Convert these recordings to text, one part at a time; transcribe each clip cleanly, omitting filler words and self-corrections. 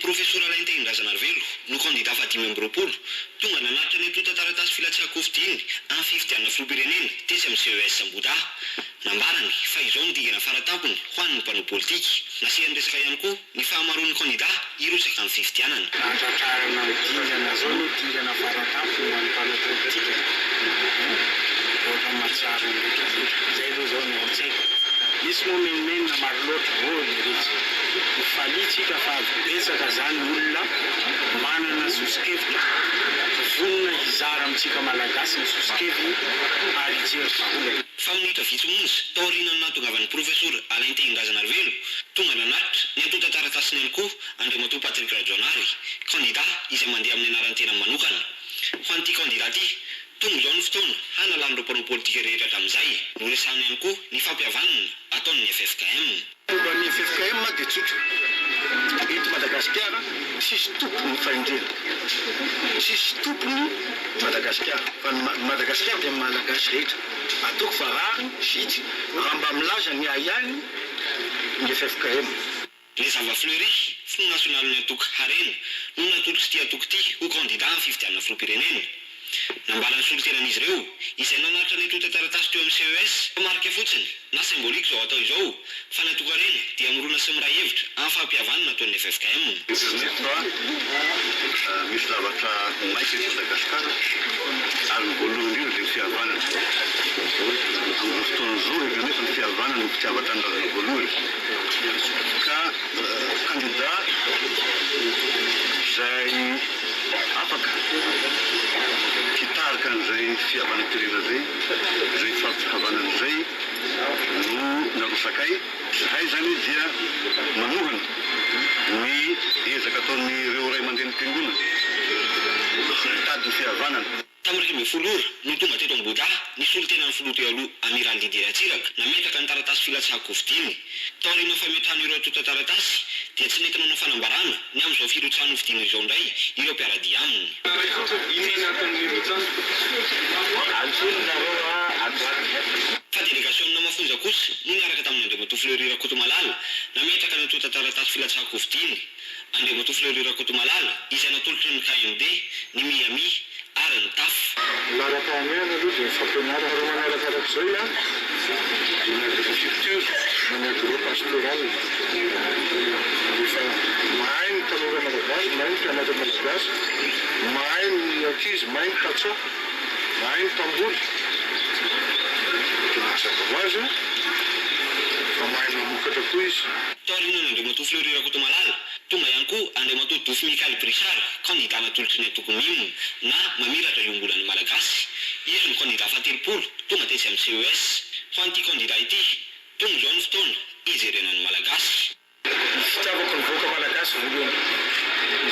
Profesora Laintehin-Razanarvelo no kandida fa 5 tonga nanatitra ny tota taratasy filatsian-kofidiany amin'ny fifidianana filoham-pirenena tetsy amin'ny CES Amboda. Nambarany fa izao ny dingana faratapony ho an'ny mpanao politika. Nasehany resaka ihany koa ny fahamaroan'ny kandida hirotsaka amin'ny fifidianana. Antratrarana dingana zao no dingana faratapony ho an'ny mpanao politika. Ohatra mahatsara loatra zay aloha zao no antsaiko. Misy moa menimena maro loatra voly rehetra. Falitsika fa betsaka zany olona manana sosikevitra vonona hizara amintsika malagasy ny sosikeviny ary hijery vahoaka. Fa minitra vitsy monja tao aorianany nahatongavan'ny Profesora Laintehin-Razanarvelo tonga nanatitra ny antota taratasiny ihany koa Andriamatoa Patrick Rajoanary, kandida izay mandeha amin'ny anaran-tena manokana. Ho an'ity kandida ity tonga izao ny fotoana hanalan'ireo mpanao politika rehetra hatramin'izay no resahana ihany koa ny fampihavanana ataon'ny FFKM. Fomba ny FFKM dia tsotra. Eto Madagasikara sisy tompony fahendrena. Sisy tompony Madagasikara. Fa Madagasikara dia malagasy rehetra. Ataoko fa rariny, vitsy, raha mba milaza ny ahihany ny FFKM. Les Zava Fleury, Front National Natoko Harena, no natolo sy tia toko ity ho kandida amin'ny fifidianana filoham-pirenena. Nambarany solotenan'izy ireo izay nanatitra ny tota taratasy teo amin'ny CES marika fotsiny na symbolique izao atao izao fa natoka reny dia mirona sy miray hevitra amin'ny fampihavanana ataon'ny FFKM. Misy zavatra maika eto Madagasikara ary ny voalohany indrindra dia ny fihavanana. Amin'ny fotoana izao nefa ny fihavanana no fitiavatra ny razana voalohany. Ka kandida izay afaka hitarika an'izay fihavanam-pirenena zay, izay fampikavanana izay no narosakay. Zahay zany dia manohana ny ezaka ataon'ireo ray aman-dren'ny fiangonana mitady ny fihavanana. Tamin'ny 2010 no tonga teto Amboda ny solotenan'ny filoha teo aloha Amiral Didier Ratsiraka nametraka ny taratasy filatsahan-kofidiany. Tao aorian'ny fametrahan'ireo tota taratasy dia tsy nety nanao fanambarana ny amin'izao firotsahana hofidiana izao indray ireo mpiaradia aminy. Fa délégation mafonja kosa no niaraka tamin'ny Andriamatoa Fleury Rakotomalala nametraka ny tota taratasy filatsahan-kofidiany. Andriamatoa Fleury Rakotomalala izay natolotry ny KMD, ny Miami ary ny TAF. Miaraka amin'ny aloha dia fampianarana reo manarakarak'izay a ny agriculture, ny agro-pastoral. Efa mahay ny tanora malagasy, mahay ny mpianatra malagasy, mahay ny ankizy, mahay ny tatsaha, mahay ny tamboly. Mazava ho azy fa mahay mamokatra koa izy. Tao aorian'ny Andriamatoa Fleury Rakotomalala tonga ihany koa Andriamatoa Dofy Mikaly Brichard, kandida natolotry ny antoko mimo na mamiratra iombolan'ny malagasy. Izy no kandida faha-30 tonga tetsy amin'ny CES. Ho an'ity kandida ity tonga izao ny fotoana hijerenan'ny malagasy. Fitiavako ny vahoaka malagasy voalohany,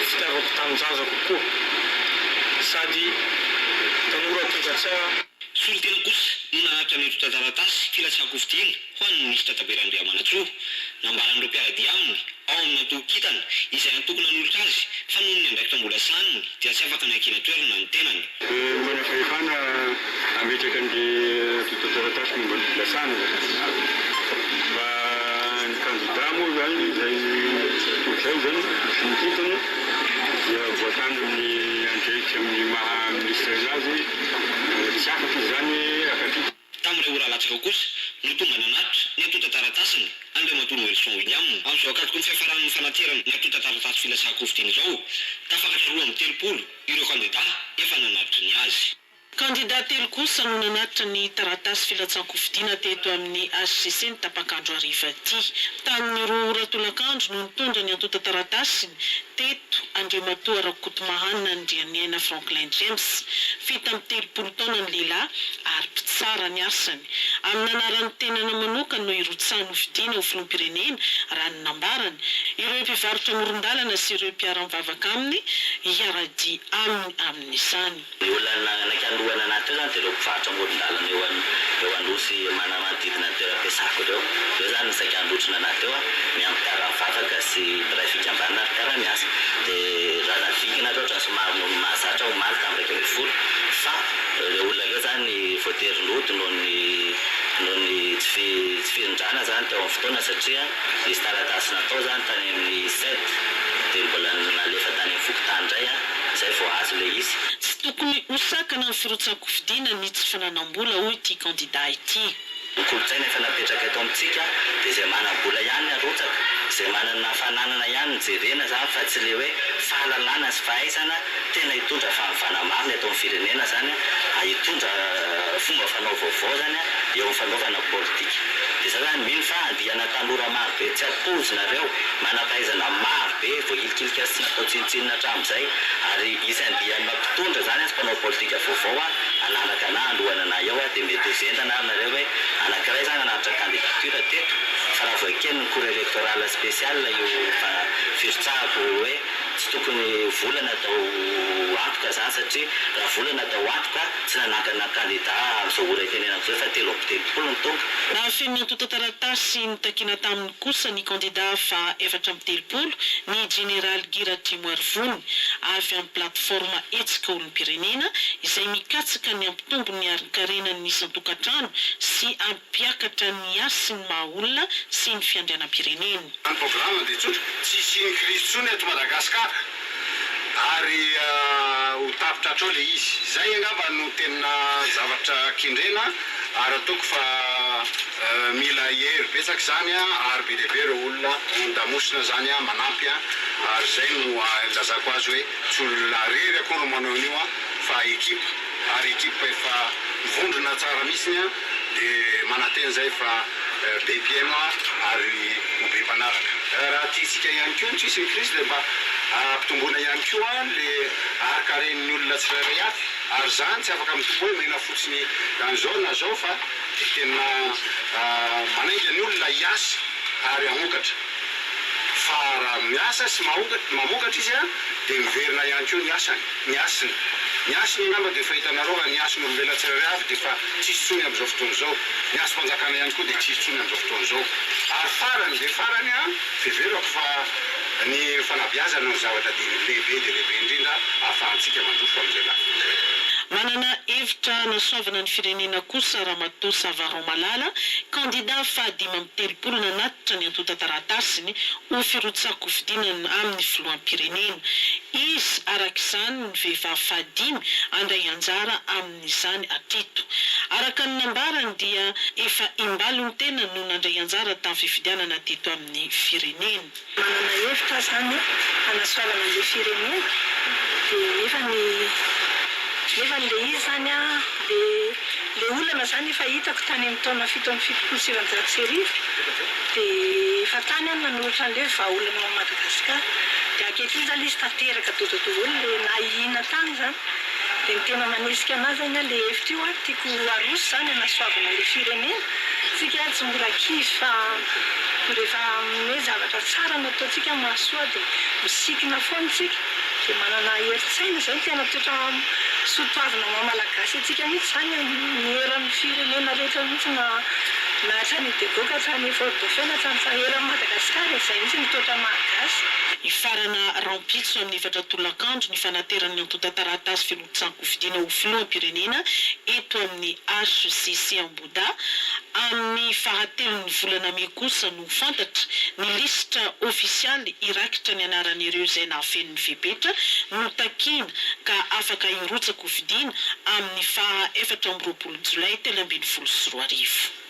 fitiavako tanjanja kokoa sady tanora tonga tsara. Solotena kosa no nanatitra ny tota taratasy filatsahan-kofidiana ho an'ny ministra Taberan-Driamanatsoa. Nambaran'ireo mpiaradia aminy ao amin'ny antoko kitana izay antokona n'olotra azy fa noho ny andraikitra mbola saniny dia tsy afaka nakiana toerana ny tenany. Mana fahefana ametraka an'ilay tota taratasy momba ny filasana. Fa ny kandida moa zany izay tokozay zany sy ny kitana dia voatany amin'ny andraikitra amin'ny maha-ministra azy tsy afaka izany akatrika. Tamin'ireo ora latsaka kosa no tonga nanatitra ny antota taratasiny Andriamatoa Nelson William. Amin'izao akatoko ny fiafaran'ny fanaterana ny antota taratasy filatsahan-kofidiana izao tafakatra 2 ireo kandida efa nanatitra ny azy. Kandida telo kosa no nanatitra ny taratasy filatsahan-kofidiana teto amin'ny HCC ny tapakandro hariva ity. Tamin'ny roa tolakandro no nitondra ny antota taratasiny teto Andriamatoa Rakotomahanina Andrianiana Franklin James, fito amby 30 taona ny lehilahy ary mpitsara ny asany. Amin'ny anaran'ny tenana manokana no irotsahany hofidiana ho filoham-pirenena raha ny nambarany. Ireo mpivarotra amoron-dalana sy ireo mpiara-mivavaka aminy hiaradia aminy amin'izany. Alohan'ny anaty zany dia ireo mpivarotra amoron-dalana eo androsy manodidina ny toeram-piasako ireo. Ireo zany ny saika androtrona anaty eo miampy mpiara-mivavaka sy mpiray fikambanana ary mpiara-miasa. Dia raha navikina loatra somary no mahazatra ho maly tamin'ny 2010 fa ireo olona ireo zany voaterin-loto noho ny tsy firindrana zany teo amin'ny fotoana satria nisy taratasy natao zany tany amin'ny 7 dia mbola nalefa tany amin'ny fokotany indray izay vao azo ilay izy. Tsy tokony hosakana amin'ny firotsam-kofidiana ny tsy fananam-bola hoy ity kandida ity. Ny kolotsaina efa napetraka eto amintsika dia izay manam-bola ihany arotsaka, izay manana fananana ihany jerena zany fa tsy ilay hoe fahalalana sy fahaizana tena hitondra fahavana marina eto amin'ny firenena zany hitondra fomba fanao vaovao zany eo amin'ny fanaovana politika. Dia izay zany mino fa andihana tanora maro be tsy ampozinareo manam-pahaizana maro be voahilikilika sy tsy natao tsinontsinona hatramin'izay ary isy andihana mpitondra zany sy mpanao politika vaovao anaraka ana andohana ana eo dia mety ho zendana nareo hoe anankiray zany anaritra candidature teto fa raha voakeny ny cour électorale spéciale io firotsahako hoe tsy tokony volana atao antoka zany satria raha volana atao antoka tsy nanakana candidat amin'izao oram-pirenenako zao fa 3 ny tonga. Raha feno antota taratasy nitakina taminy kosa ny kandida fa 4 ny General Gira Timoarvony avy amin'ny platforma hetsika olom-pirenena izay mikatsaka ny ampitombo ny arikarenan'ny isan-tokantrano sy ampiakatra ny asa sy ny maha-olona sy ny fiandrianam-pirenena. Ny programa dia tsotra tsisy ny crise tsony eto Madagasikara ary ho tapitra hatrao ilay izy. Zay angamba no tena zavatra kendrena ary ataoko fa mila hery betsaka zany ary be lehibe ireo olona ondamosina zany manampy ary zay no lazako azy hoe tsy olona rery akory manao an'io fa ekipa ary ekipa efa mivondrona tsara mihitsiny dia manantena zay fa be mpiaino ary ho be mpanaraka. Raha tiantsika ihany koa tsisy ny crise dia mba ampitomboana ihany koa le arikaren'ny olona tsirairay avy ary zany tsy afaka mitombo hoe mena fotsiny an'izao na zao fa dia tena manainga ny olona hiasa ary hamokatra fa raha miasa sy mamokatra izy dia miverina ihany koa ny asiny angamba dia efa hitanareo ny asiny olombelona tsirairay avy dia fa tsisy tsony amin'izao fotoana izao ny asy mpanjakana ihany koa dia tsisy tsony amin'izao fotoana izao ary farany dia farany fiverako fa ny fanabeazana ny zavatra dia lehibe dia lehibe indrindra ahafahantsika mandrofo amin'izay lafiny. Manana hevitra nasoavana ny firenena kosa Ramatoa Savaron Malala, kandida fa 5 nanatitra ny antota taratasiny ho firotsam-kofidiana amin'ny filoham-pirenena. Izy arak'izany ny vehivavy fa 5 andray anjara amin'izany atrito. Araka ny nambarany dia efa imbalo ny tena no nandray anjara tamin'ny fifidianana teto amin'ny firenena. Manana hevitra zany hanasoavana an'ilay firenena dia efa n'ilay izy zany dia le olana zany efa hitako tany amin'ny taona 7 dia efa tany nanolotra an'ilay vahaolana ao Madagasikara dia ankehitriny zany izy tanteraka tototovolona le nahihina tany zany dia ny tena manesika anazy zany le hevitra io tiako aroso zany hanasoavana an'ilay firenena tsika tsy mbola kivy fa rehefa hoe zavatra tsara nataontsika mahasoa dia misikina foana tsika dia manana heritsaina zay tena toetra soatoavina malagasy atsika mihitsy zany nieran'ny firenena rehetra mihitsy na hatrany degoka hatrany Fort-Dauphin hatrany eran'ny Madagasikara izay mihitsy ny toetra malagasy. Ifarana rampitso amin'ny 4 tolakandro ny fanateran'ny antota taratasy firotsam-kofidiana ho filoham-pirenena eto amin'ny HCC Amboda amin'ny fahatelon'ny volana May kosa no fantatra ny lisitra ofisialy irakitra ny anaran'ireo izay nahafen'ny fepetra no takina ka afaka hirotsam-kofidiana amin'ny faha 14 Jolay 2024.